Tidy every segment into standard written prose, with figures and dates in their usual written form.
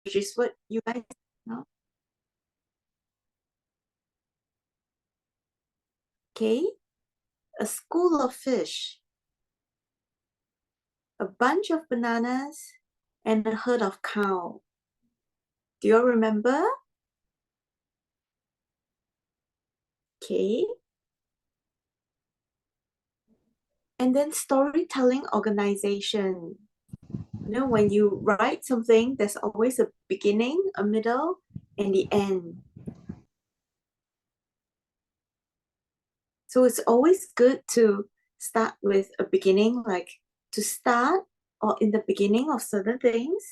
which is what you guys know. Okay, a school of fish, a bunch of bananas, and a herd of cow. Do you all remember? Okay. And then storytelling organization. You know, when you write something, there's always a beginning, a middle, and the end. So it's always good to start with a beginning, like to start or in the beginning of certain things.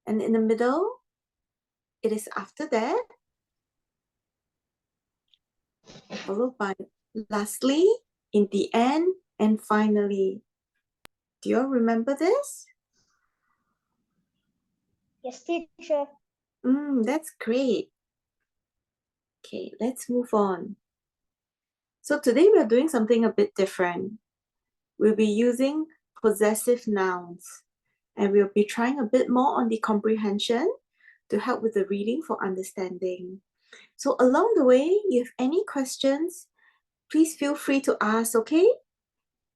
And in the middle, it is after that, followed by lastly, in the end, and finally. Do you all remember this? Yes, teacher. That's great. Okay, let's move on. So today we're doing something a bit different. We'll be using possessive nouns, and we'll be trying a bit more on the comprehension to help with the reading for understanding. So along the way, if you have any questions, please feel free to ask, okay?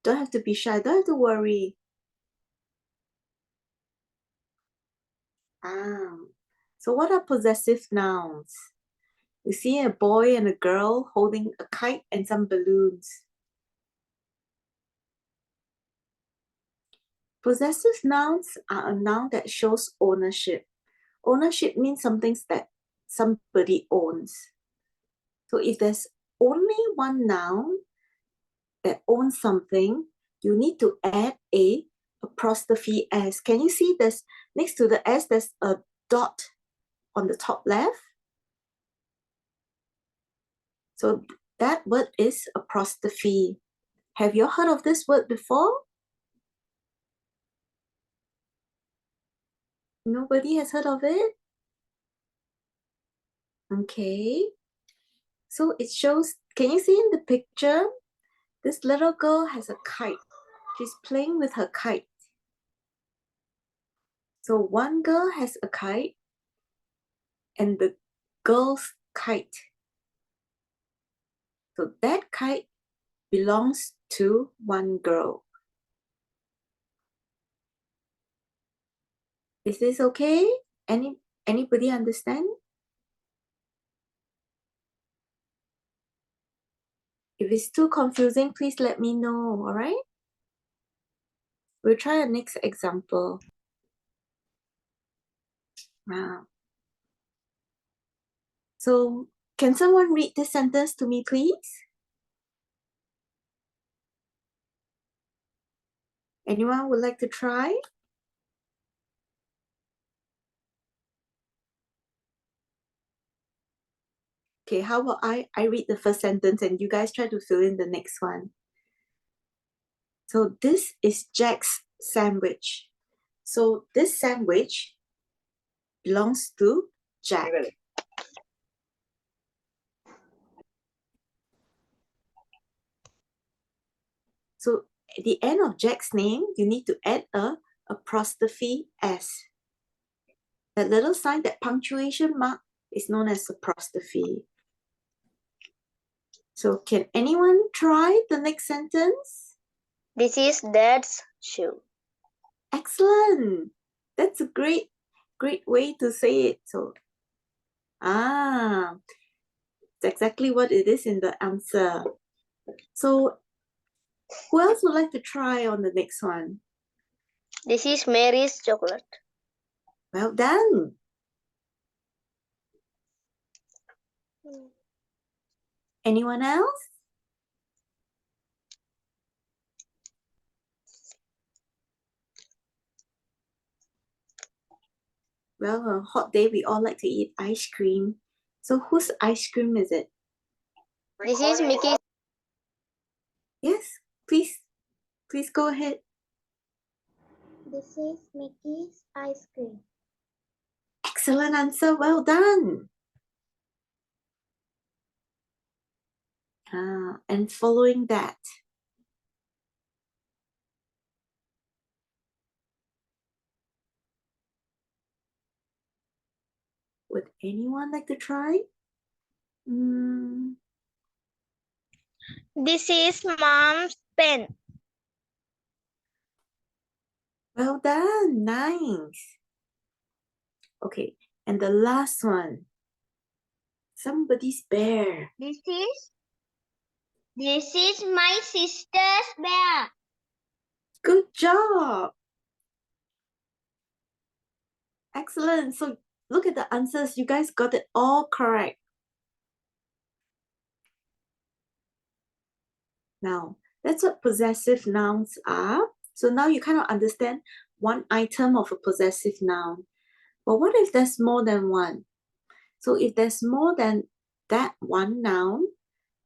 Don't have to be shy, don't have to worry. So what are possessive nouns? You see a boy and a girl holding a kite and some balloons. Possessive nouns are a noun that shows ownership. Ownership means something that somebody owns. So if there's only one noun that owns something, you need to add a apostrophe s. Can you see this? Next to the s, there's a dot on the top left. So that word is apostrophe. Have you heard of this word before? Nobody has heard of it? Okay. So it shows, can you see in the picture? This little girl has a kite. She's playing with her kite. So one girl has a kite and the girl's kite. So that kite belongs to one girl. Is this okay? Anybody understand? If it's too confusing, please let me know, all right? We'll try a next example. Wow. So can someone read this sentence to me, please? Anyone would like to try? Okay, how about I read the first sentence and you guys try to fill in the next one. So this is Jack's sandwich. So this sandwich belongs to Jack. So at the end of Jack's name, you need to add a apostrophe s. That little sign, that punctuation mark, is known as apostrophe. So can anyone try the next sentence? This is Dad's shoe. Excellent. That's a great way to say it. So, it's exactly what it is in the answer. So, who else would like to try on the next one? This is Mary's chocolate. Well done. Anyone else? Well, on a hot day, we all like to eat ice cream. So whose ice cream is it? This is Mickey's. Yes, please go ahead. This is Mickey's ice cream. Excellent answer, well done. And following that, Anyone like to try? This is mom's pen. Well done. Nice. Okay. And the last one. Somebody's bear. This is my sister's bear. Good job. Excellent. So look at the answers. You guys got it all correct. Now, that's what possessive nouns are. So now you kind of understand one item of a possessive noun. But what if there's more than one? So if there's more than that one noun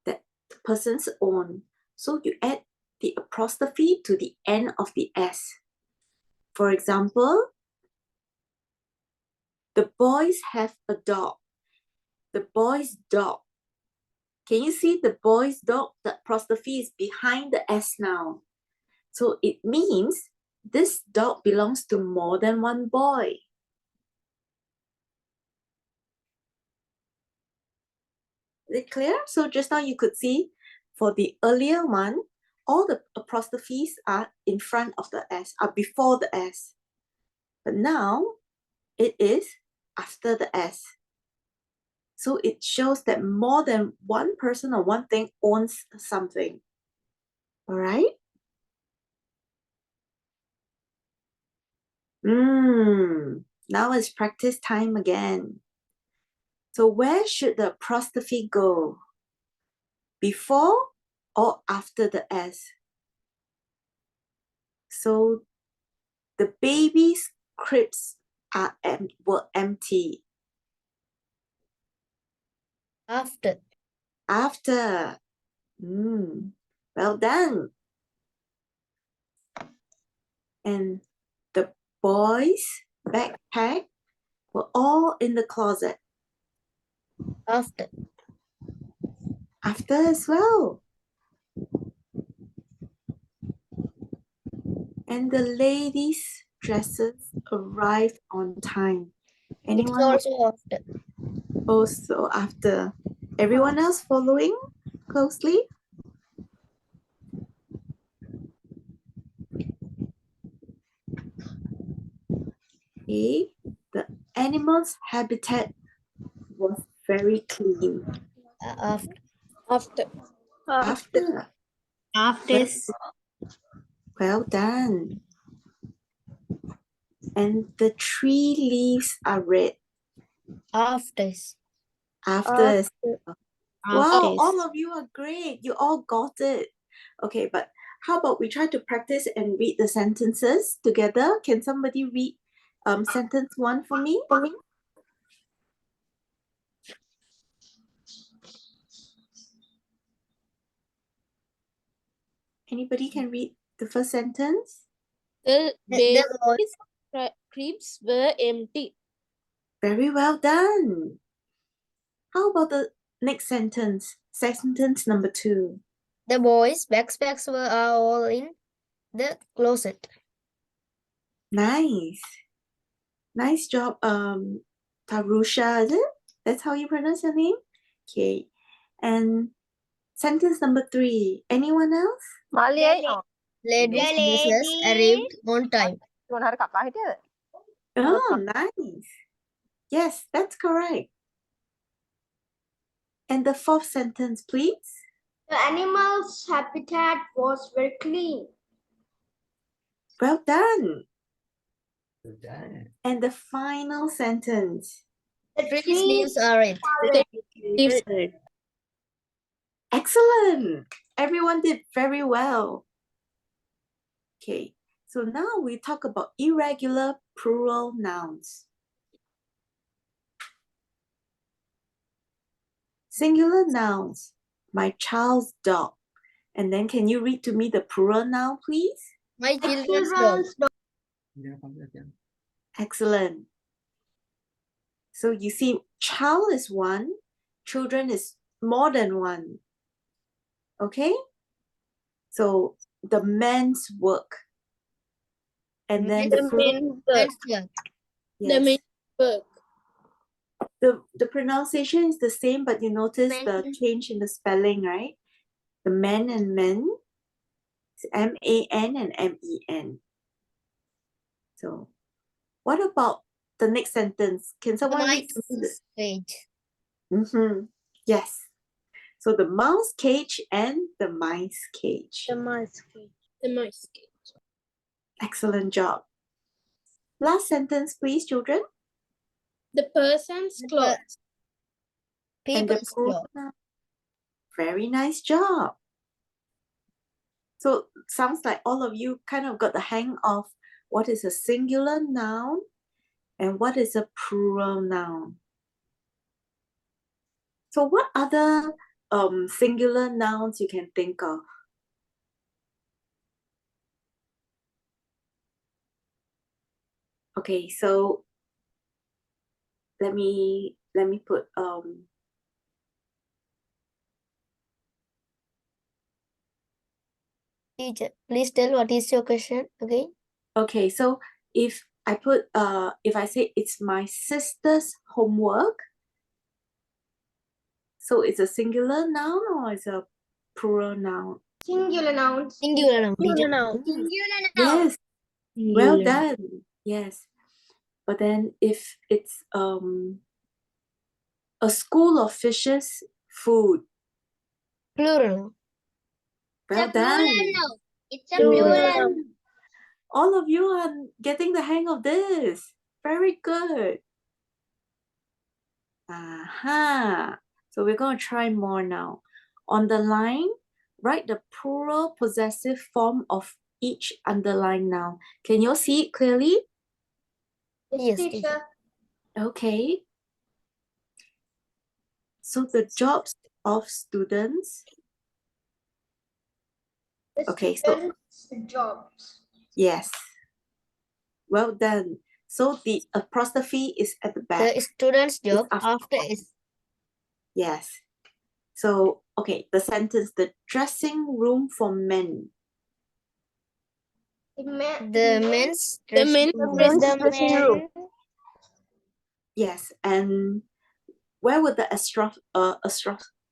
that the person's own, so you add the apostrophe to the end of the S. For example, the boys have a dog. The boy's dog. Can you see the boy's dog? The apostrophe is behind the S now. So it means this dog belongs to more than one boy. Is it clear? So just now you could see for the earlier one, all the apostrophes are in front of the S, are before the S. But now it is after the S. So it shows that more than one person or one thing owns something. All right? Now it's practice time again. So where should the apostrophe go? Before or after the S? So the baby's cribs were empty. After. After. Well done. And the boys' backpack were all in the closet. After. After as well. And the ladies' dresses arrived on time. Anyone? It's also after. Also after. Everyone else following closely? Okay. The animal's habitat was very clean. After. After. Well done. And the tree leaves are red. After. After. Wow, all of you are great. You all got it. Okay, but how about we try to practice and read the sentences together? Can somebody read sentence 1 for me? Anybody can read the first sentence? The The baby's cribs were empty. Very well done. How about the next sentence? Sentence number 2. The boys' backpacks were all in the closet. Nice. Nice job, Tarusha, is it? That's how you pronounce your name? Okay. And sentence number 3. Anyone else? Ladies' dresses arrived on time. Oh, nice. Yes, that's correct. And the 4th sentence, please. The animal's habitat was very clean. Well done. And the final sentence. The Trees' trees leaves are red. are Excellent. Everyone did very well. Okay, so now we talk about irregular plural nouns. Singular nouns, my child's dog. And then can you read to me the plural noun, please? My children's dog. Excellent. So you see, child is one, children is more than one. Okay? So the man's work. And then the plural, Men's work. yes, The main work. The pronunciation is the same, but you notice the Men. change in the spelling, right? The men and men, it's M-A-N and M-E-N. So, what about the next sentence? Can The someone read? mice cage. Yes. So the mouse cage and the mice cage. The mice cage. Excellent job. Last sentence, please, children. The person's The clothes. And the People's clothes. pronoun. Very nice job. So sounds like all of you kind of got the hang of what is a singular noun and what is a plural noun. So what other singular nouns you can think of? Okay, so let me put Teacher, please tell what is your question again. okay, so if I put if I say it's my sister's homework, so it's a singular noun or it's a plural noun? Singular nouns. Singular noun, teacher. Singular nouns. Yes, well done. Yes. But then if it's a school of fishes food, Plural noun. well done. It's a Plural. plural. All of you are getting the hang of this. Very good. Aha. So we're going to try more now. On the line, write the plural possessive form of each underlined noun. Can you all see it clearly? Yes, Yes, teacher. teacher. Okay. So the jobs of students. The Okay, so students' jobs. yes. Well done. So the apostrophe is at the back. The student's job after- after is Yes. So, okay, the sentence, the dressing room for men. The the men's The dressing men's room. dressing room. Yes, and where would the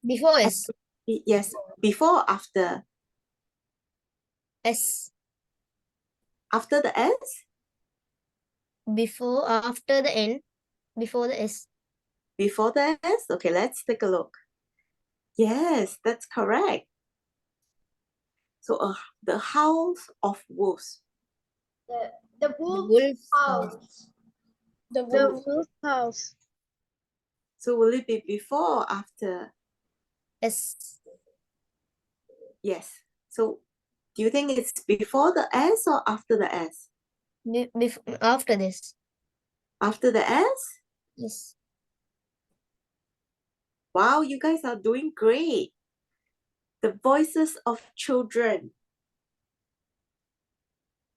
Before is yes, before or after? S. After the S? Before, after the N, before the S. Before the S? Okay, let's take a look. Yes, that's correct. So the house of wolves. The wolf's wolf's house. The wolf's house. So will it be before or after? S. Yes. So do you think it's before the S or after the S? After this. After the S? Yes. Wow, you guys are doing great. The voices of children.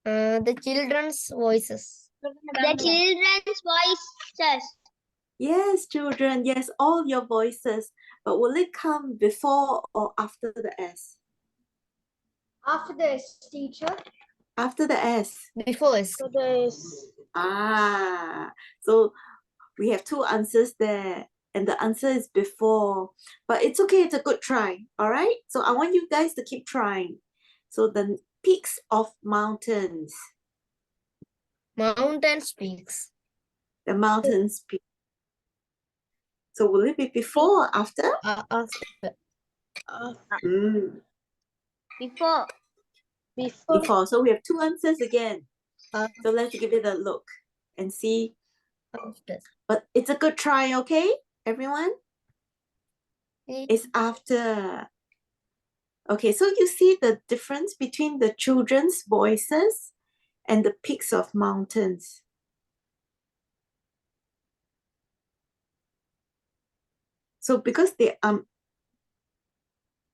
The children's voices. The children's voices. Yes, children. Yes, all your voices. But will it come before or after the S? After this, teacher. After the S. Before S. So there's Ah, so we have two answers there. And the answer is before. But it's okay, it's a good try. All right? So I want you guys to keep trying. So the peaks of mountains. Mountains peaks. The mountains peak. So will it be before or after? After. Mm, Before. before. So we have two answers again. After. So let's give it a look and see. After. But it's a good try, okay, everyone? It's after. Okay, so you see the difference between the children's voices and the peaks of mountains. So because they are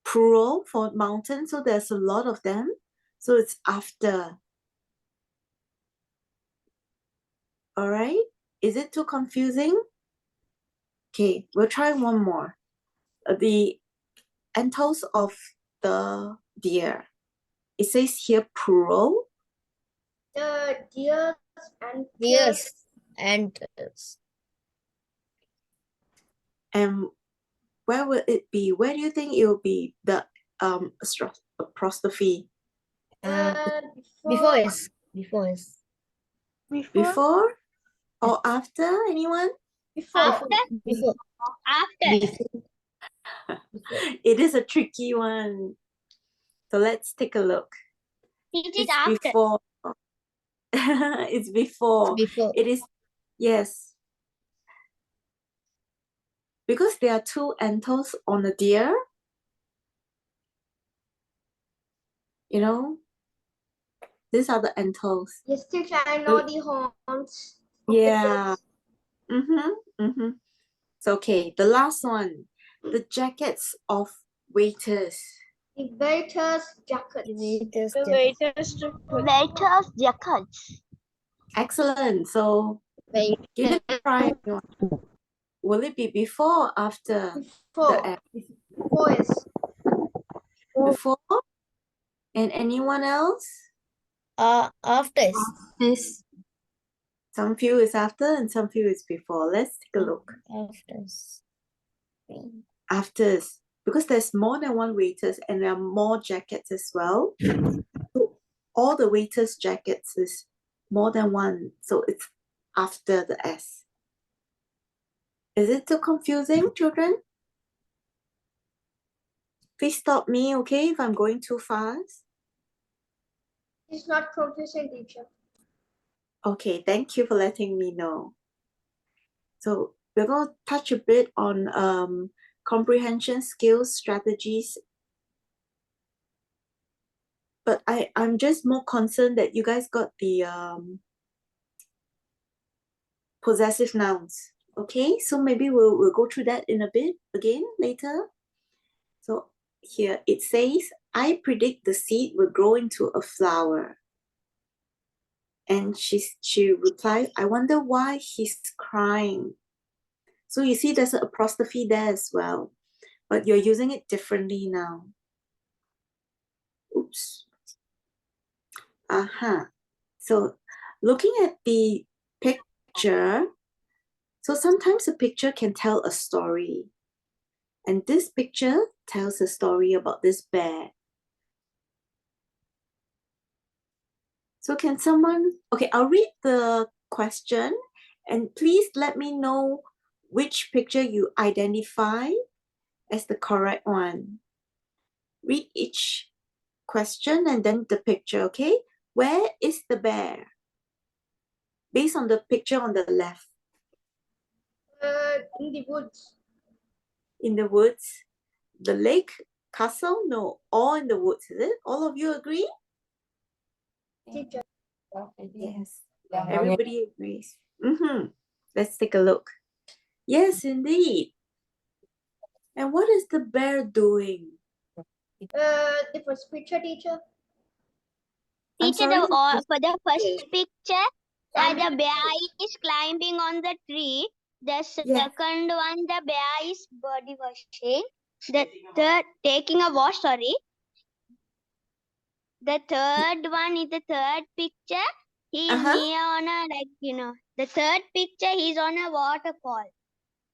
plural for mountains, so there's a lot of them. So it's after. All right? Is it too confusing? Okay, we'll try one more. The antlers of the deer. It says here plural. The deers and Yes. And And where will it be? Where do you think it will be? The apostrophe. Before S. Before S. Before or after? Anyone? Before. Before. After. It is a tricky one. So let's take a look. It is It's after. before. It's before. Before. It is, yes. Because there are two anthers on a deer. You know, these are the anthers. Yes, teacher, I know the horns. of the Yeah. birds. So, okay, the last one. The jackets of waiters. The waiter's jackets. Waiters. Waiter's jackets. Excellent. So, give it a try. Will it be before or after Before. the F? Before is. Before? And anyone else? After S. Yes. Some feel is after and some feel is before. Let's take a look. After S. After, because there's more than one waiters and there are more jackets as well. So all the waiters' jackets is more than one. So it's after the S. Is it too confusing, children? Please stop me, okay, if I'm going too fast. It's not confusing, teacher. Okay, thank you for letting me know. So we're going to touch a bit on comprehension skills, strategies. But I'm just more concerned that you guys got the possessive nouns. Okay, so maybe we'll go through that in a bit again later. So here it says, I predict the seed will grow into a flower. And she replied, I wonder why he's crying. So you see there's an apostrophe there as well, but you're using it differently now. Oops. So looking at the picture, so sometimes a picture can tell a story. And this picture tells a story about this bear. So can someone, okay, I'll read the question and please let me know which picture you identify as the correct one. Read each question and then the picture, okay? Where is the bear? Based on the picture on the left. In the woods. In the woods. The lake, castle, no, all in the woods, is it? All of you agree? Teacher. Yes, everybody agrees. Let's take a look. Yes, indeed. And what is the bear doing? The first picture, teacher. I'm Teacher, sorry? for the first picture, the bear is climbing on the tree. The second one, the bear is body washing. The third, taking a wash, sorry. The third one is the third picture. He's near on a, the third picture, he's on a waterfall.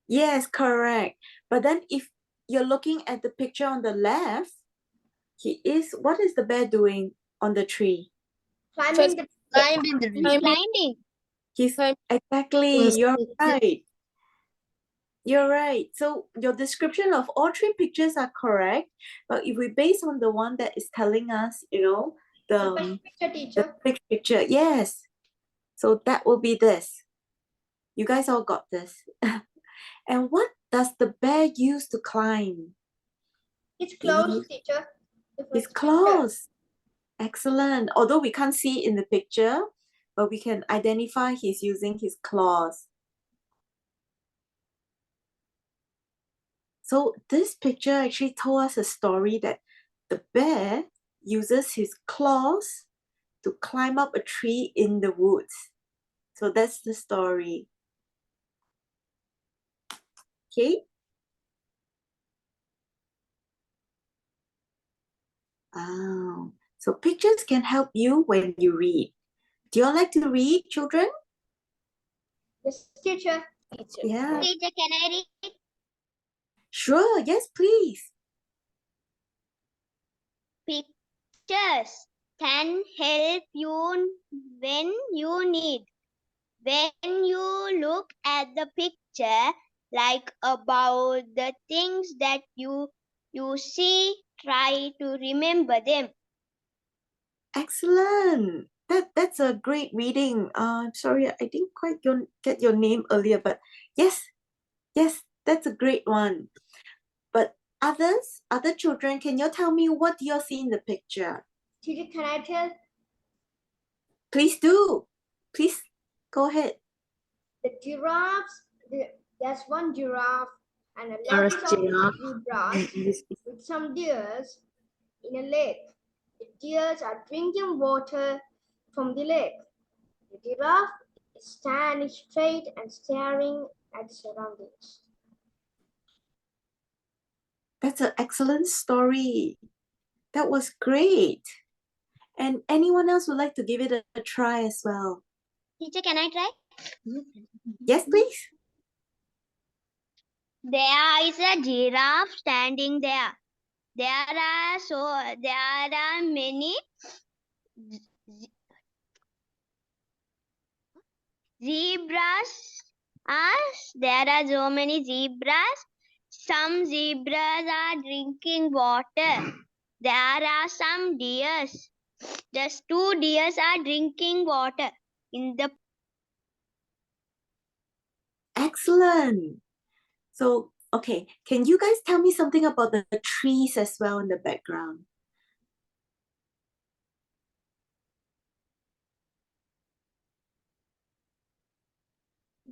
Yes, correct. But then if you're looking at the picture on the left, what is the bear doing on the tree? Climbing the He's climbing. Exactly, you're right. You're right. So your description of all three pictures are correct. But if we base on the one that is telling us, first the picture, teacher. big picture, yes. So that will be this. You guys all got this. And what does the bear use to climb? It's close, teacher. His claws. Excellent. Although we can't see in the picture, but we can identify he's using his claws. So this picture actually told us a story that the bear uses his claws to climb up a tree in the woods. So that's the story. Okay. So pictures can help you when you read. Do you all like to read, children? Yes, teacher. Yeah. Teacher, can I read? Sure, yes, please. Pictures can help you when you need. When you look at the picture, like about the things that you see, try to remember them. Excellent. That's a great reading. I'm sorry, I didn't quite get your name earlier, but yes, that's a great one. But other children, can you tell me what you see in the picture? Teacher, can I tell? Please do. Please go ahead. The giraffes, there's one giraffe and a There is lot of giraffe. zebras with some deers in a lake. The deers are drinking water from the lake. The giraffe is standing straight and staring at the surroundings. That's an excellent story. That was great. And anyone else would like to give it a try as well? Teacher, can I try? Yes, please. There is a giraffe standing there. There are many zebras. There are so many zebras. Some zebras are drinking water. There are some deers. Just 2 deers are drinking water in the. Excellent. So, okay, can you guys tell me something about the trees as well in the background?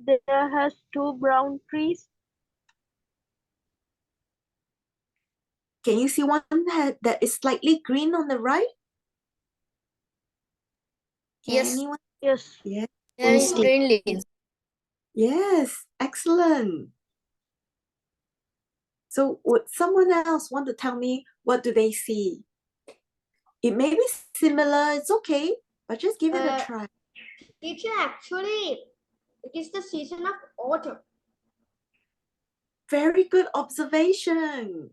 There has 2 brown trees. Can you see one that is slightly green on the right? Can Yes. anyone? Yes. Yeah. There is green leaves. Yes, excellent. So would someone else want to tell me what do they see? It may be similar, it's okay, but just give it a try. Teacher, actually, it is the season of autumn. Very good observation.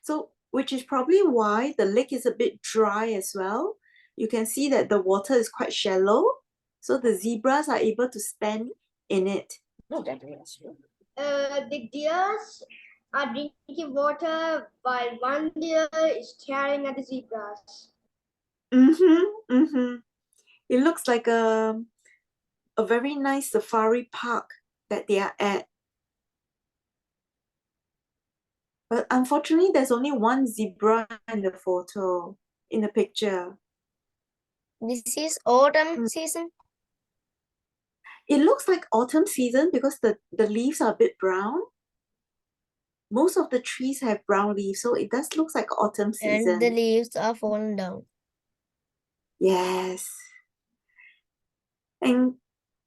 So, which is probably why the lake is a bit dry as well. You can see that the water is quite shallow, so the zebras are able to stand in it. The deers are drinking water while one deer is staring at the zebras. It looks like a very nice safari park that they are at. But unfortunately, there's only one zebra in the photo, in the picture. This is autumn season. It looks like autumn season because the leaves are a bit brown. Most of the trees have brown leaves, so it does look like autumn season. And the leaves are fallen down. Yes. And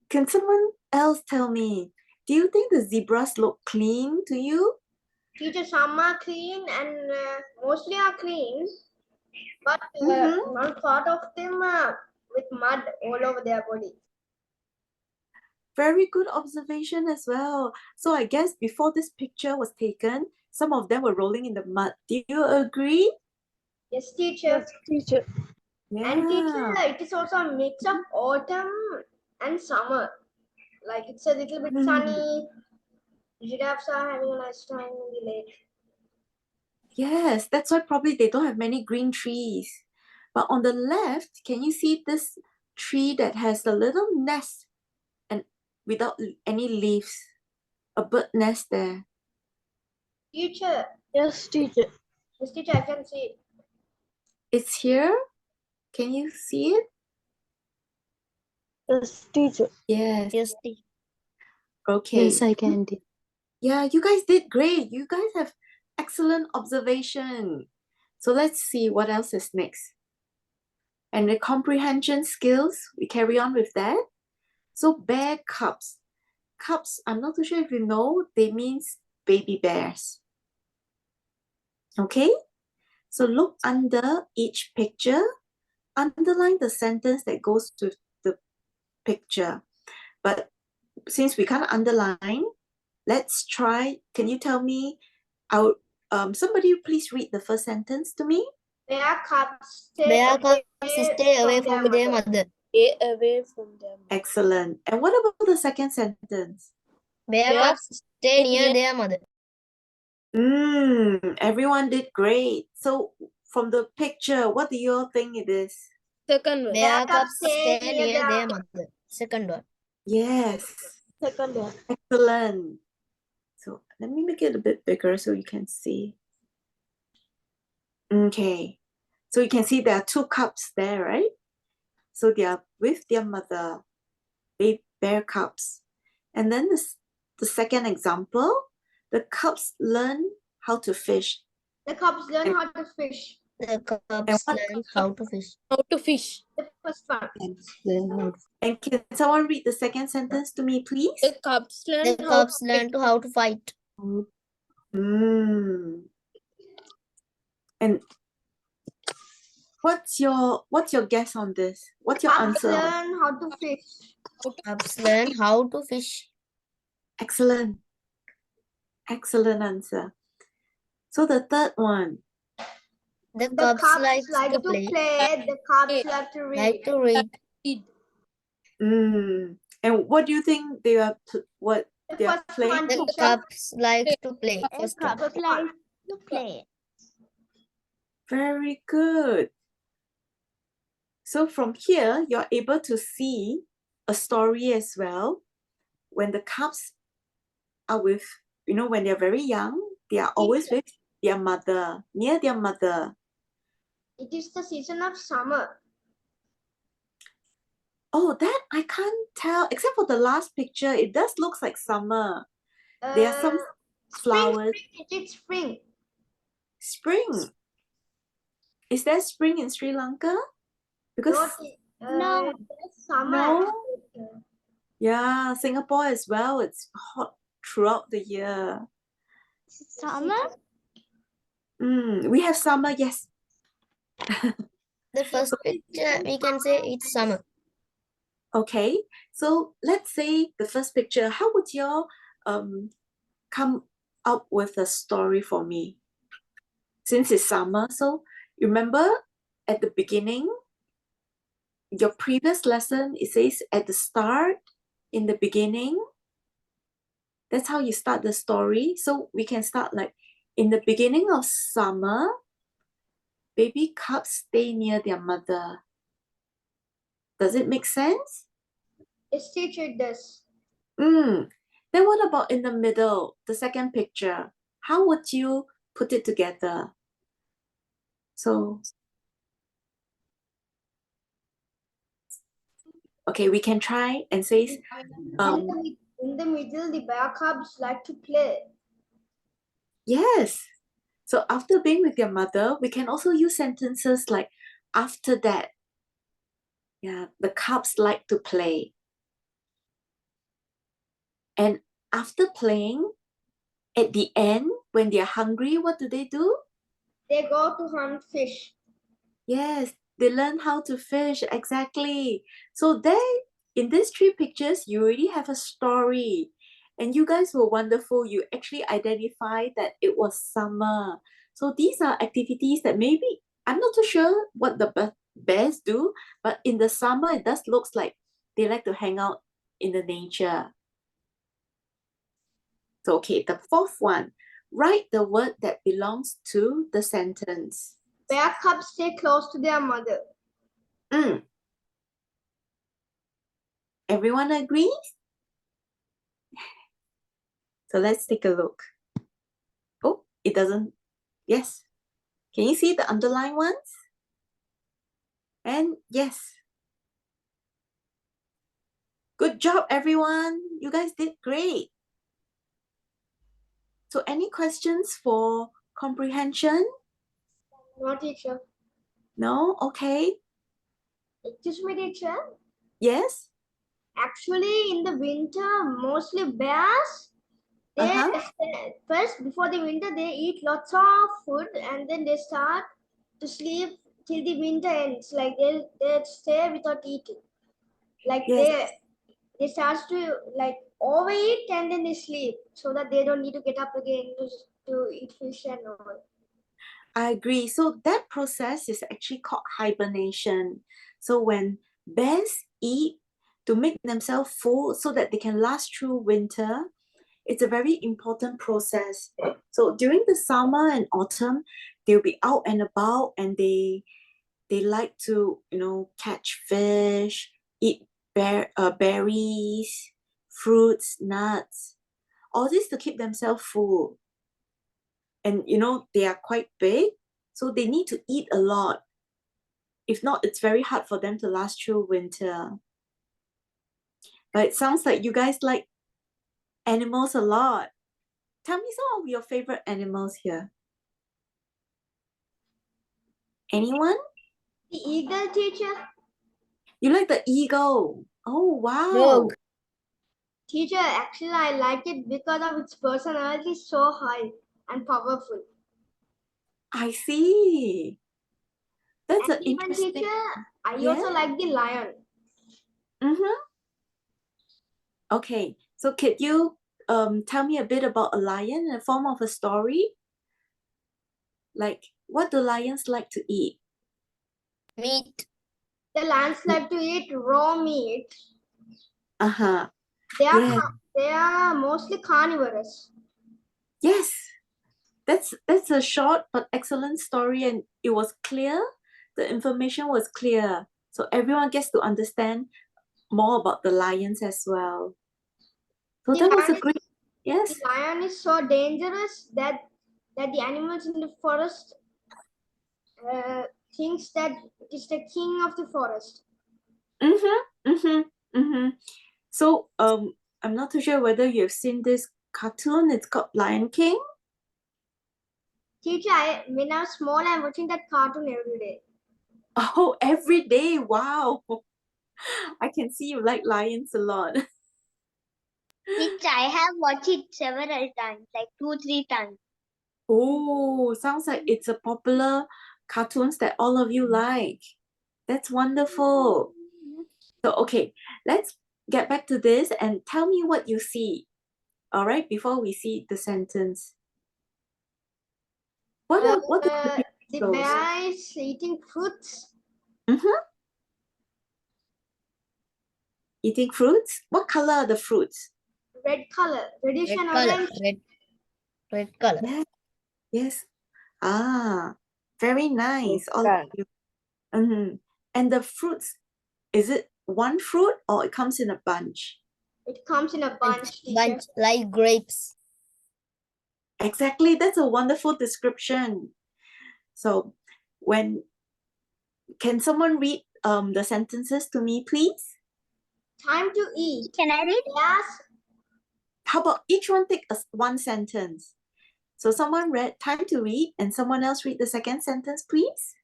can someone else tell me, do you think the zebras look clean to you? Teacher, some are clean and mostly are clean, but one part of them are with mud all over their body. Very good observation as well. So I guess before this picture was taken, some of them were rolling in the mud. Do you agree? Yes, teacher. Yes, teacher. Yeah. And teacher, it is also a mix of autumn and summer. Like it's a little bit sunny. Giraffes are having a nice time in the lake. Yes, that's why probably they don't have many green trees. But on the left, can you see this tree that has a little nest and without any leaves? A bird nest there. Teacher. Yes, teacher. Yes, teacher, I can see it. It's here. Can you see it? Yes, teacher. Yes. Yes, teacher. Okay. Yes, I can. Yeah, you guys did great. You guys have excellent observation. So let's see what else is next. And the comprehension skills, we carry on with that. So bear cubs. Cubs, I'm not too sure if you know, they means baby bears. Okay? So look under each picture, underline the sentence that goes with the picture. But since we can't underline, let's try, can you tell me Somebody please read the first sentence to me. Bear cubs stay Bear cubs away stay away from from their mother. Stay away from them. Excellent. And what about the second sentence? Bear Bear cubs stay near their mother. Everyone did great. So from the picture, what do you all think it is? Second one. Bear cubs cubs stay near their their mother. Second one. Yes. Second one. Excellent. So let me make it a bit bigger so you can see. Okay. So you can see there are two cubs there, right? So they are with their mother, bear cubs. And then the second example, the cubs learn how to fish. The cubs learn how to fish. The cubs what- learn how to fish. How to fish. The first one. And can someone read the second sentence to me, please? The cubs learn The how cubs learn to how to fight. And what's your guess on this? What's your Cubs answer? learn how to fish. Cubs learn how to fish. Excellent. Excellent answer. So the third one. The The cubs cubs like like to to play. play. The cubs like to read. Like to read. And what do you think they are what The they are first playing? one, The teacher. cubs like to play. The First one. cubs like to play. Very good. So from here, you're able to see a story as well. When the cubs are with, when they're very young, they are always with their mother, near their mother. It is the season of summer. Oh, that I can't tell, except for the last picture, it does look like summer. There are some flowers. It's spring. Spring. Is there spring in Sri Lanka? Because No. Summer. No. Yeah, Singapore as well. It's hot throughout the year. Summer? We have summer, yes. The first picture, we can say it's summer. Okay, so let's say the first picture, how would you come up with a story for me? Since it's summer, so remember at the beginning, your previous lesson, it says at the start, in the beginning, that's how you start the story. So we can start like, in the beginning of summer, baby cubs stay near their mother. Does it make sense? Yes, teacher, it does. Then what about in the middle, the second picture? How would you put it together? So, okay, we can try and say, In the middle, the bear cubs like to play. yes. So after being with your mother, we can also use sentences like, after that, yeah, the cubs like to play. And after playing, at the end, when they're hungry, what do? They go to hunt fish. Yes, they learn how to fish, exactly. So there, in these three pictures, you already have a story. And you guys were wonderful. You actually identified that it was summer. So these are activities that maybe, I'm not too sure what the bears do, but in the summer, it does looks like they like to hang out in the nature. So, okay, the fourth one, write the word that belongs to the sentence. Bear cubs stay close to their mother. Everyone agrees? So let's take a look. Oh, it doesn't. Yes. Can you see the underlined ones? And yes. Good job, everyone. You guys did great. So any questions for comprehension? No, teacher. No? Okay. Excuse me, teacher. Yes? Actually, in the winter, mostly bears, first, before the winter, they eat lots of food and then they start to sleep till the winter ends. Like they stay without eating. Like Yes. they start to like overeat and then they sleep so that they don't need to get up again to eat fish and all. I agree. So that process is actually called hibernation. So when bears eat to make themselves full so that they can last through winter, it's a very important process. So during the summer and autumn, they'll be out and about, and they like to, catch fish, eat berries, fruits, nuts, all this to keep themselves full. And they are quite big, so they need to eat a lot. If not, it's very hard for them to last through winter. But it sounds like you guys like animals a lot. Tell me some of your favorite animals here. Anyone? The eagle, teacher. You like the eagle? Oh, wow. Dog. Teacher, actually I like it because of its personality so high and powerful. I see. That's And an even interesting. teacher, I Yeah? also like the lion. Mm-hmm. Okay, so could you tell me a bit about a lion in the form of a story? Like, what do lions like to eat? Meat. The lions like to eat raw meat. Uh-huh. They are Yeah. they are mostly carnivorous. Yes. That's a short but excellent story, and it was clear. The information was clear. So everyone gets to understand more about the lions as well. So The that was a lion- great, yes. The lion is so dangerous that the animals in the forest thinks that it is the king of the forest. Mm-hmm. Mm-hmm. Mm-hmm. So I'm not too sure whether you've seen this cartoon. It's called Lion King. Teacher, when I was small, I'm watching that cartoon every day. Oh, every day. Wow. I can see you like lions a lot. Teacher, I have watched it several times, like 2-3 times. Oh, sounds like it's a popular cartoons that all of you like. That's wonderful. So, okay, let's get back to this and tell me what you see. All right, before we see the sentence. What does the The shows? bear is eating fruits. Mm-hmm. Eating fruits? What color are the fruits? Red color, reddish Red and color. orange. Red color. Yes. Yes. Ah, very nice. All of you. Mm-hmm. And the fruits, is it one fruit or it comes in a bunch? It comes in a bunch, teacher. Bunch like grapes. Exactly. That's a wonderful description. So can someone read the sentences to me, please? Time to eat. Can I read? Yes. How about each one take one sentence? So someone read time to read and someone else read the second sentence, please.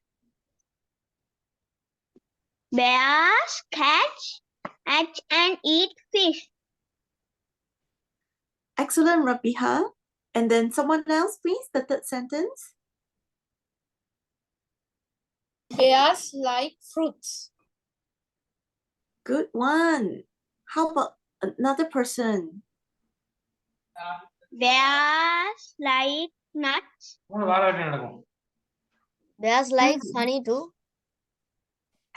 Bears catch and eat fish. Excellent, Rabiha. And then someone else, please, the third sentence. Bears like fruits. Good one. How about another person? Bears like nuts. Bears like honey too.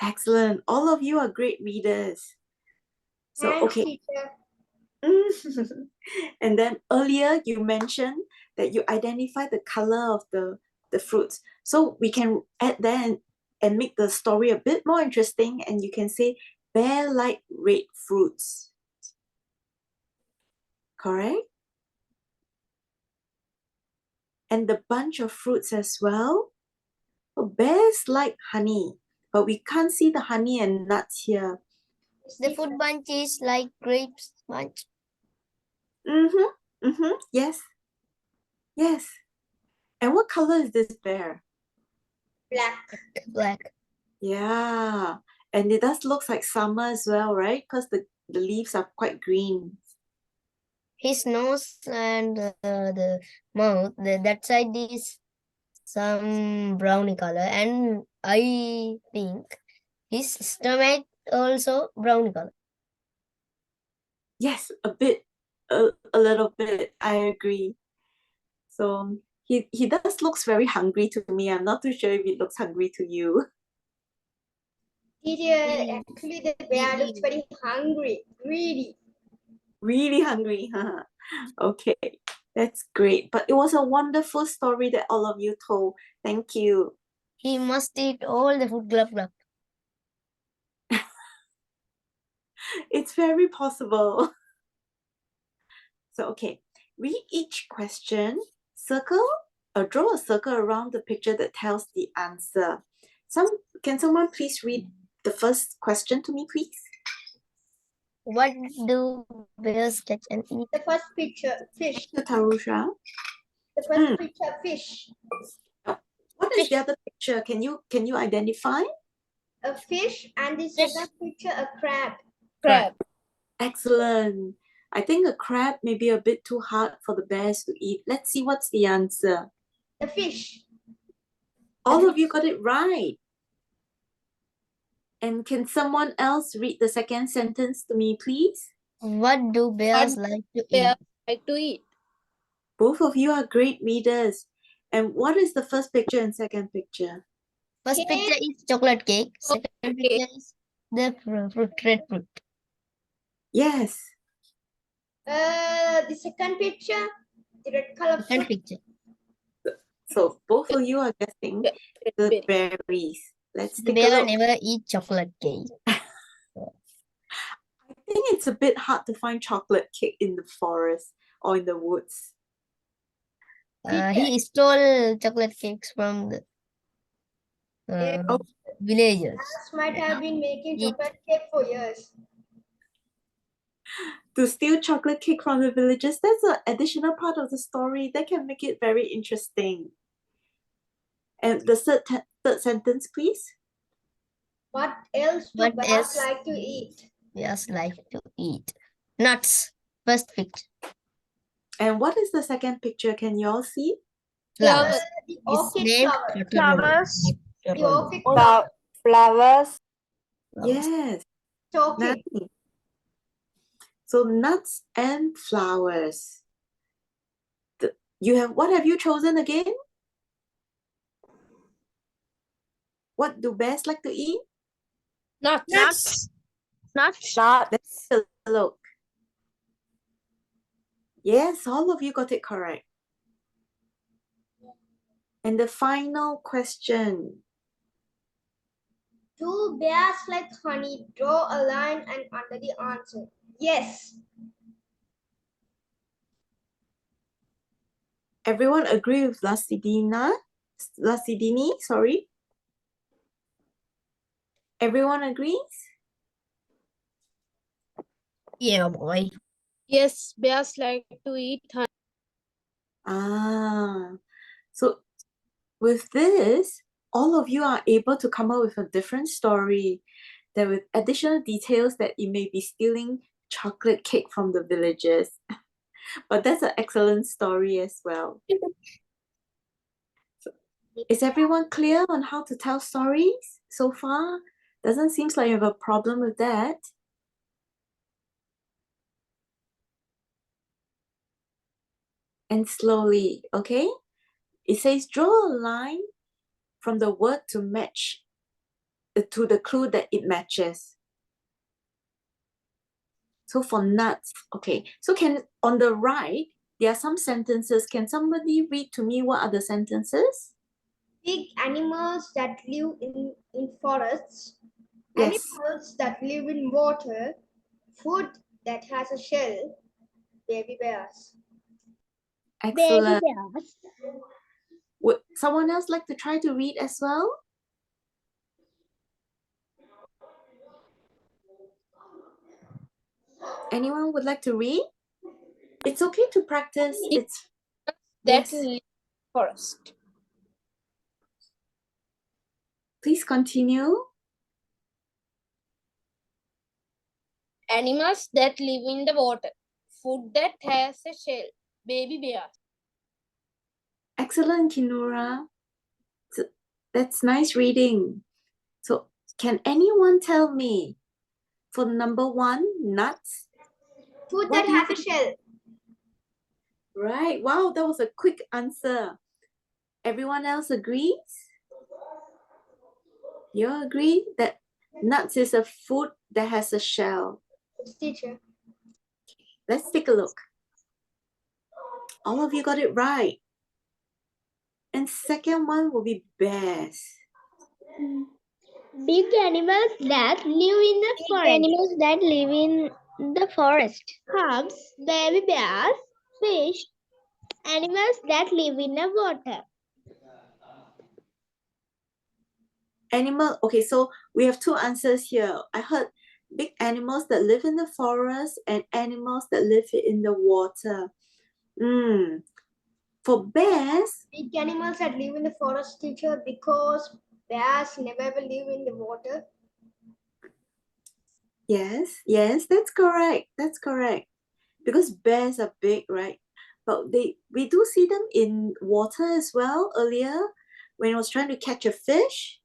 Excellent. All of you are great readers. So, Thanks, okay. teacher. And then earlier you mentioned that you identify the color of the fruits. So we can add that and make the story a bit more interesting, and you can say bear like red fruits. Correct? And the bunch of fruits as well. Oh, bears like honey, but we can't see the honey and nuts here. The fruit bunch is like grapes bunch. Mm-hmm. Mm-hmm. Yes. Yes. And what color is this bear? Black. Black. Yeah. And it does look like summer as well, right? Because the leaves are quite green. His nose and the mouth, that side is some browny color, and I think his stomach also browny color. Yes, a bit, a little bit. I agree. So he does looks very hungry to me. I'm not too sure if he looks hungry to you. Teacher, actually the bear looks very hungry, greedy. Really hungry, huh? Okay, that's great. But it was a wonderful story that all of you told. Thank you. He must eat all the food, glub glub. It's very possible. So, okay, read each question, circle or draw a circle around the picture that tells the answer. Can someone please read the first question to me, please? What do bears catch and eat? The first picture, fish. Thank you, Tarusha. The first picture, fish. What is the other picture? Can you identify? A fish, and the second picture, a crab. Crab. Excellent. I think a crab may be a bit too hard for the bears to eat. Let's see what's the answer. The fish. All of you got it right. And can someone else read the second sentence to me, please? What do bears like to Bears eat? like to eat. Both of you are great readers. And what is the first picture and second picture? First Cake. picture is chocolate cake. Second Chocolate picture is the fruit, red fruit. Yes. The second picture, the red color Second fruit. picture. So both of you are guessing the berries. Let's The take a bear look. never eat chocolate cake. I think it's a bit hard to find chocolate cake in the forest or in the woods. He stole chocolate cakes from the villagers. Bears might have been making Eat. chocolate cake for years. To steal chocolate cake from the villagers, that's an additional part of the story that can make it very interesting. And the third sentence, please. What else do What bears else? like to eat? Bears like to eat nuts. First picture. And what is the second picture? Can you all see? Flowers. The It's orchid named flower. flowers. The orchid flower. Flowers. Yes. Orchid. Nice. So nuts and flowers. What have you chosen again? What do bears like to eat? Nuts. Nuts. Let's take a look. Yes, all of you got it correct. And the final question. Do bears like honey? Draw a line and under the answer. Yes. Everyone agree with Lasidini, sorry. Everyone agrees? Yeah, boy. Yes, bears like to eat honey. So with this, all of you are able to come up with a different story that with additional details that it may be stealing chocolate cake from the villagers. But that's an excellent story as well. So, is everyone clear on how to tell stories so far? Doesn't seem like you have a problem with that. And slowly, okay? It says draw a line from the word to match to the clue that it matches. So for nuts, okay. So on the right, there are some sentences. Can somebody read to me what are the sentences? Big animals that live in forests. Yes. Animals that live in water. Food that has a shell. Baby bears. Excellent. Baby bears. Would someone else like to try to read as well? Anyone would like to read? It's okay to practice. It's That yes. live in the forest. Please continue. Animals that live in the water. Food that has a shell. Baby bears. Excellent, Kinura. That's nice reading. So can anyone tell me for number one, nuts? Food What that do you has a shell. Right. Wow, that was a quick answer. Everyone else agrees? You all agree that nuts is a food that has a shell? Yes, teacher. Let's take a look. All of you got it right. And second one will be bears. Big animals that live in the forest. Animals that live in the forest. Cubs, baby bears, fish, animals that live in the water. Animal, okay, so we have two answers here. I heard big animals that live in the forest and animals that live in the water. For bears, Big animals that live in the forest, teacher, because bears never ever live in the water. yes, that's correct. That's correct. Because bears are big, right? But we do see them in water as well earlier when I was trying to catch a fish.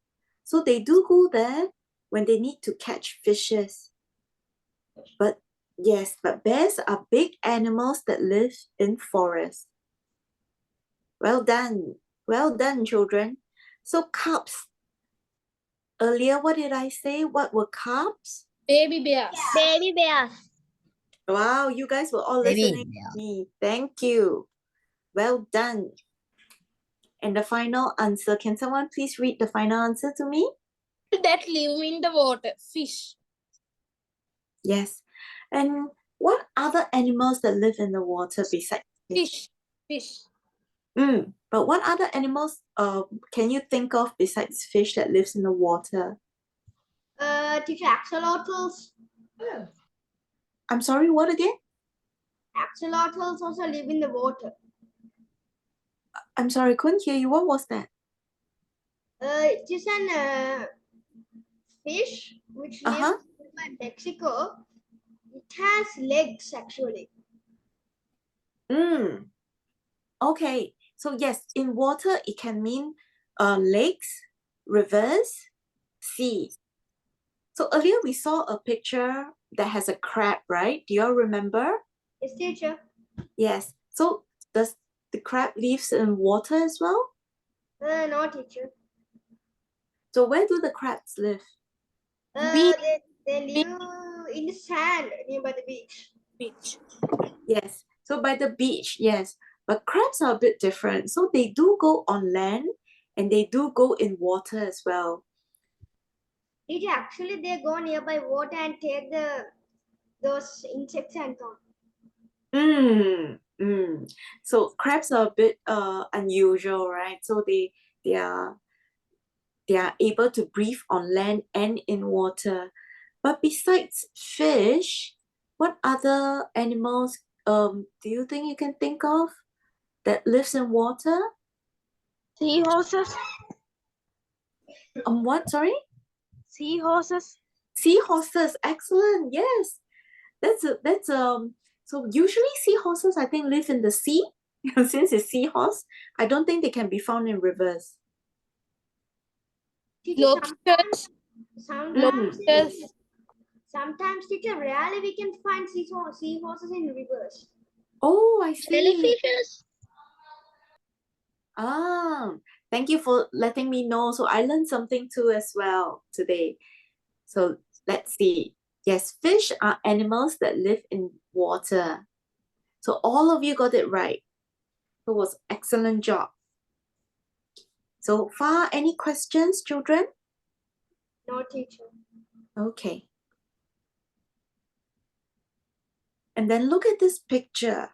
So they do go there when they need to catch fishes. But yes, but bears are big animals that live in forests. Well done. Well done, children. So cubs. Earlier, what did I say? What were cubs? Baby bears. Baby bears. Wow, you guys were all Baby listening to me. Thank you. Well done. And the final answer, can someone please read the final answer to me? That live in the water. Fish. Yes. And what other animals that live in the water besides fish? Fish. But what other animals can you think of besides fish that lives in the water? Teacher, axolotls. I'm sorry, what again? Axolotls also live in the water. I'm sorry, couldn't hear you. What was that? It is an fish which lives in Mexico. It has legs actually. Okay. So yes, in water it can mean lakes, rivers, sea. So earlier we saw a picture that has a crab, right? Do you all remember? Yes, teacher. Yes. So does the crab lives in water as well? No, teacher. So where do the crabs live? They live in the sand nearby the beach. Yes. So by the beach, yes. But crabs are a bit different. So they do go on land and they do go in water as well. Teacher, actually they go nearby water and take those insects and come. So crabs are a bit unusual, right? So they are able to breathe on land and in water. But besides fish, what other animals do you think you can think of that lives in water? Seahorses. What? Sorry? Seahorses. Seahorses. Excellent. Yes. So usually seahorses I think live in the sea. Since it's seahorse, I don't think they can be found in rivers. Teacher, Lobsters. sometimes, teacher, rarely we can find seahorses in rivers. Oh, I see. Jellyfishes. Thank you for letting me know. So I learned something too as well today. So let's see. Yes, fish are animals that live in water. So all of you got it right. It was excellent job. So far, any questions, children? No, teacher. Okay. And then look at this picture.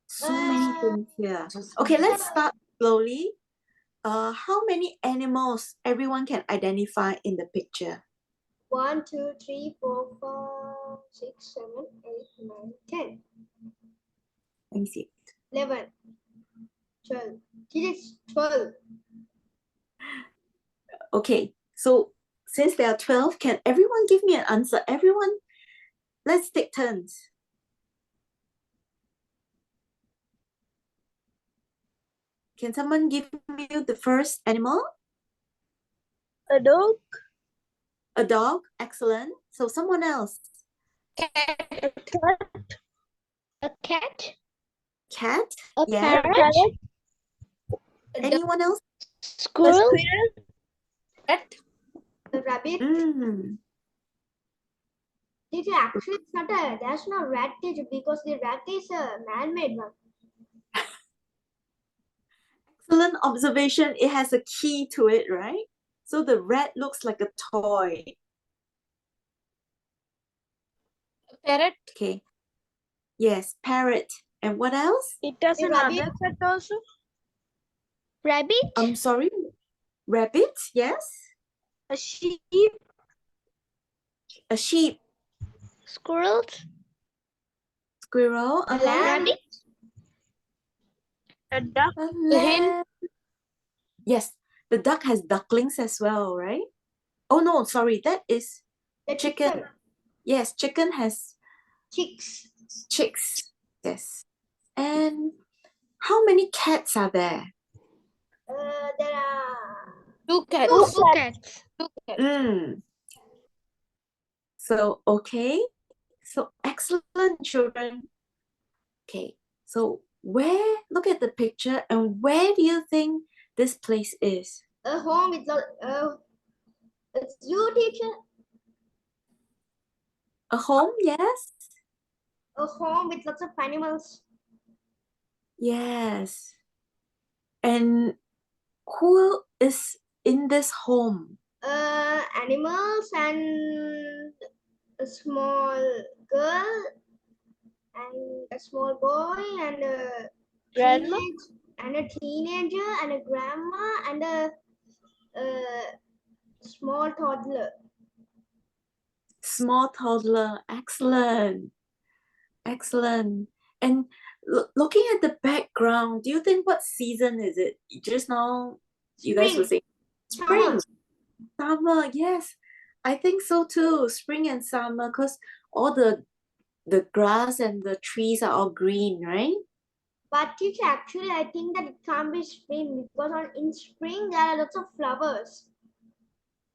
So many things here. Okay, let's start slowly. How many animals everyone can identify in the picture? 1, 2, 3, 4, 5, 6, 7, 8, 9, 10. Let me see. 11, 12. Teacher, it's 12. Okay, so since there are 12, can everyone give me an answer? Everyone, let's take turns. Can someone give me the first animal? A dog. A dog, excellent. So someone else. A cat. Cat? A Yeah. parrot. Anyone else? Squirrel. Rat. A rabbit. Mm. Teacher, actually, it's not a. There's no rat, teacher, because the rat is a man-made one. Excellent observation. It has a key to it, right? So the rat looks like a toy. Parrot. Okay. Yes, parrot. And what else? It has The another rabbit. set also. Rabbit. I'm sorry. Rabbit, yes. A sheep. A sheep. Squirrels. Squirrel. A Uh-huh. lamb. Rabbit. A duck. A hen. lamb. Yes, the duck has ducklings as well, right? Oh no, sorry, that is The chicken. Yes, chicken has Chicks. chicks. Yes. And how many cats are there? There are 2 cats. Two cats. 2 cats. Mm. So, okay. So, excellent, children. Okay. So, look at the picture and where do you think this place is? a home with a zoo, teacher. A home, yes? A home with lots of animals. Yes. And who is in this home? Animals and a small girl and a small boy and a Grandma? teenager and a grandma and a small toddler. Small toddler. Excellent. Excellent. And looking at the background, do you think what season is it? Just now, you guys were saying spring. Summer, yes. I think so too. Spring and summer, because all the grass and the trees are all green, right? But teacher, actually, I think that it can't be spring because in spring there are lots of flowers.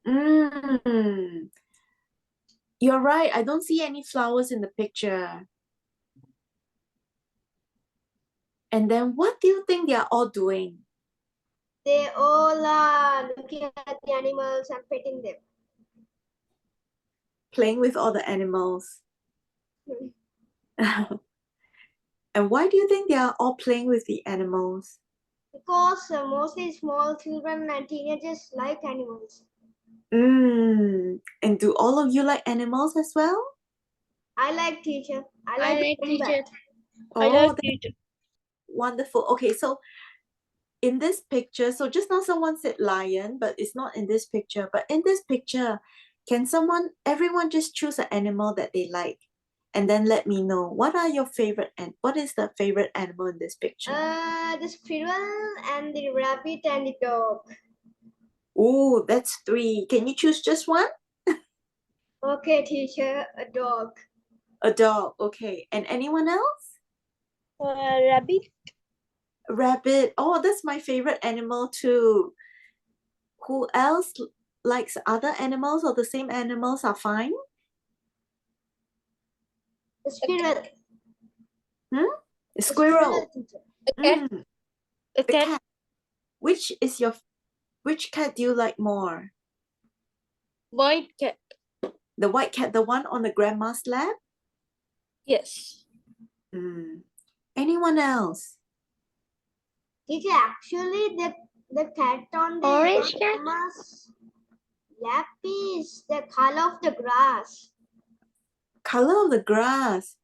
Mm. You're right. I don't see any flowers in the picture. And then what do you think they are all doing? They all are looking at the animals and petting them. Playing with all the animals. And why do you think they are all playing with the animals? Because mostly small children and teenagers like animals. And do all of you like animals as well? I like teacher. I I like like doing that. teacher. I Oh, like that's teacher. wonderful. Okay, so in this picture, so just now someone said lion, but it's not in this picture. But in this picture, can everyone just choose an animal that they like? And then let me know, what are your favorite and what is the favorite animal in this picture? The squirrel and the rabbit and the dog. Oh, that's 3. Can you choose just one? Okay, teacher, a dog. A dog, okay. And anyone else? Rabbit. Rabbit. Oh, that's my favorite animal too. Who else likes other animals or the same animals are fine? The squirrel. A squirrel. Teacher. A cat. Mm, A the cat. cat. Which cat do you like more? White cat. The white cat, the one on the grandma's lap? Yes. Anyone else? Teacher, actually, the cat on the Orange cat? grandma's lap is the color of the grass. Color of the grass.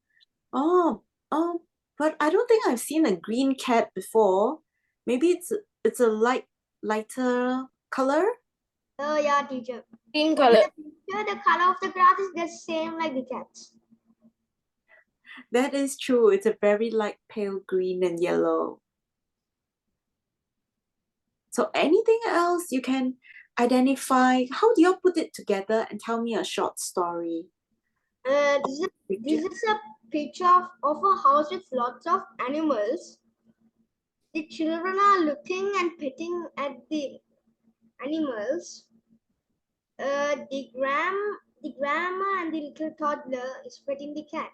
Oh, but I don't think I've seen a green cat before. Maybe it's a lighter color. Oh yeah, teacher. Green color. The color of the grass is the same like the cat's. That is true. It's a very light pale green and yellow. So anything else you can identify? How do you put it together and tell me a short story? This is a picture of a house with lots of animals. The children are looking and petting at the animals. The grandma and and the little toddler is petting the cat.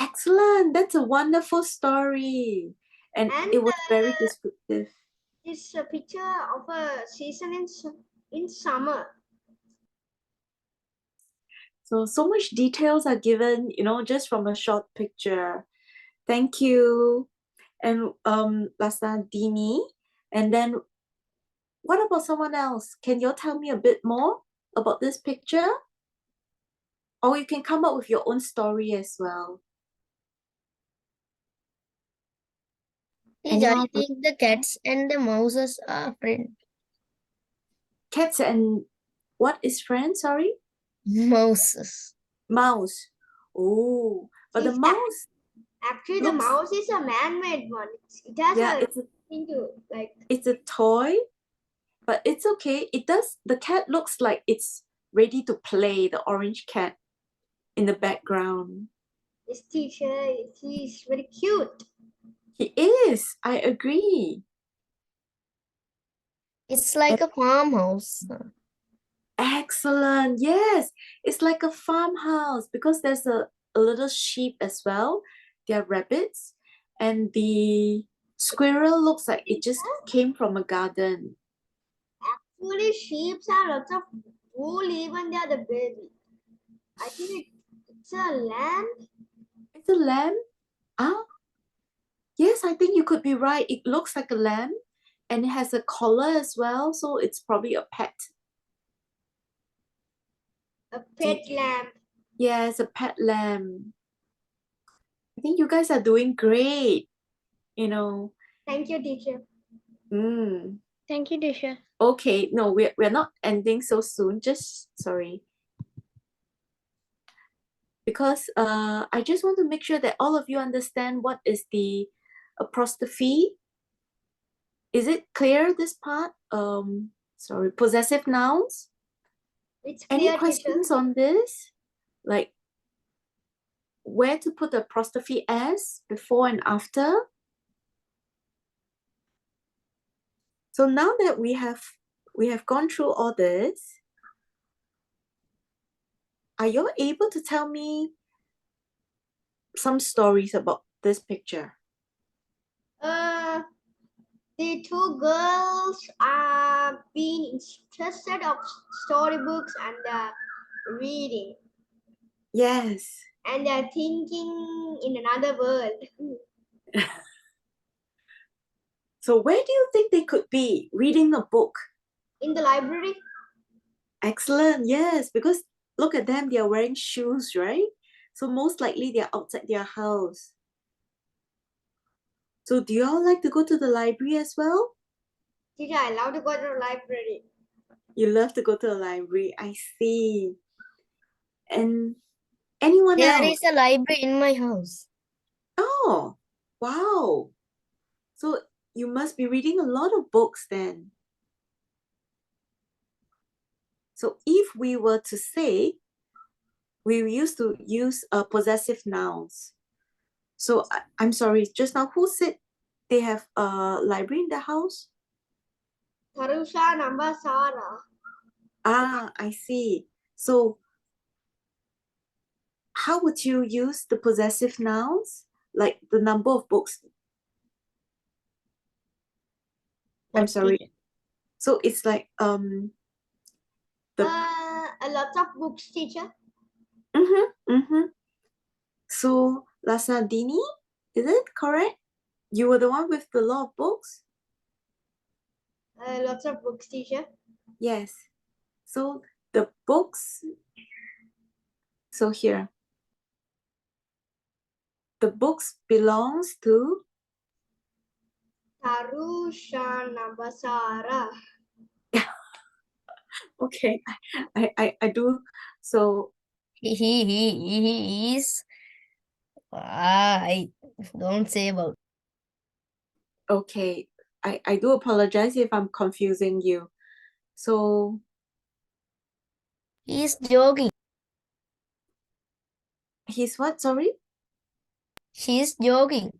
Excellent. That's a wonderful story. And And, it was very descriptive. It's a picture of a season in summer. So much details are given, just from a short picture. Thank you. And Lasadini. And then what about someone else? Can you tell me a bit more about this picture? Or you can come up with your own story as well. Teacher, I Anyone? think the cats and the mouses are friends. Cats and what is friend? Sorry? Mouses. Mouse. Oh, but the It's mouse, Actually, the looks- mouse is a man-made one. It has yeah, a it's a thing to like. it's a toy, but it's okay. The cat looks like it's ready to play, the orange cat in the background. This teacher, he's very cute. He is, I agree. It's like a farmhouse. Excellent. Yes, it's like a farmhouse because there's a little sheep as well. There are rabbits, and the squirrel looks like it just came from a garden. Actually, sheep have lots of wool even they are the baby. I think it's a lamb. It's a lamb? Ah, yes, I think you could be right. It looks like a lamb, and it has a collar as well, so it's probably a pet. A pet lamb. Yes, a pet lamb. I think you guys are doing great. Thank you, teacher. Thank you, teacher. Okay, no, we're not ending so soon. Just sorry. Because I just want to make sure that all of you understand what is the apostrophe. Is it clear, this part? Sorry, possessive nouns. It's Any clear, teacher. questions on this? Like where to put the apostrophe s before and after? So now that we have gone through all this, are you able to tell me some stories about this picture? The two girls are being interested of storybooks and reading, Yes. and they're thinking in another world. So where do you think they could be reading a book? In the library. Excellent. Yes, because look at them, they are wearing shoes, right? So most likely they're outside their house. So do you all like to go to the library as well? Teacher, I love to go to the library. You love to go to the library. I see. And anyone There else? is a library in my house. Oh, wow. So you must be reading a lot of books then. So if we were to say, we used to use possessive nouns. So I'm sorry, just now who said they have a library in their house? Tarusha, number Sarah. Ah, I see. So how would you use the possessive nouns? Like the number of books? I'm sorry. So it's like A lot of books, teacher. So Lasadini, is it correct? You were the one with the lot of books? Lots of books, teacher. Yes. So the books, so here. The books belongs to, Tarusha, number Sarah. okay, I do. So He is. I don't say about. okay, I do apologize if I'm confusing you. So He is jogging. he's what, sorry? She is jogging.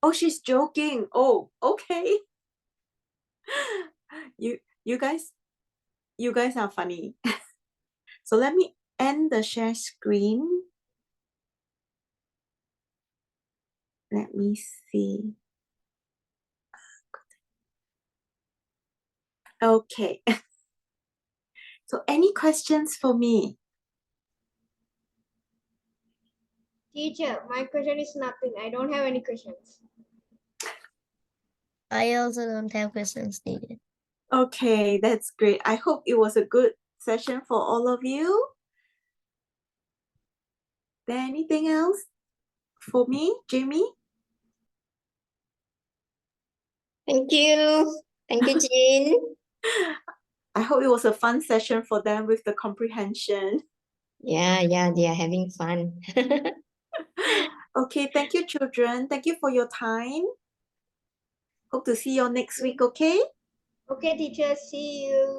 Oh, she's joking. Oh, okay. You guys are funny. So let me end the share screen. Let me see. Okay. So any questions for me? Teacher, my question is nothing. I don't have any questions. I also don't have questions needed. Okay, that's great. I hope it was a good session for all of you. There anything else for me, Jamie? Thank you. Thank you, Jean. I hope it was a fun session for them with the comprehension. Yeah, they are having fun. Okay, thank you, children. Thank you for your time. Hope to see you all next week, okay? Okay, teacher, see you.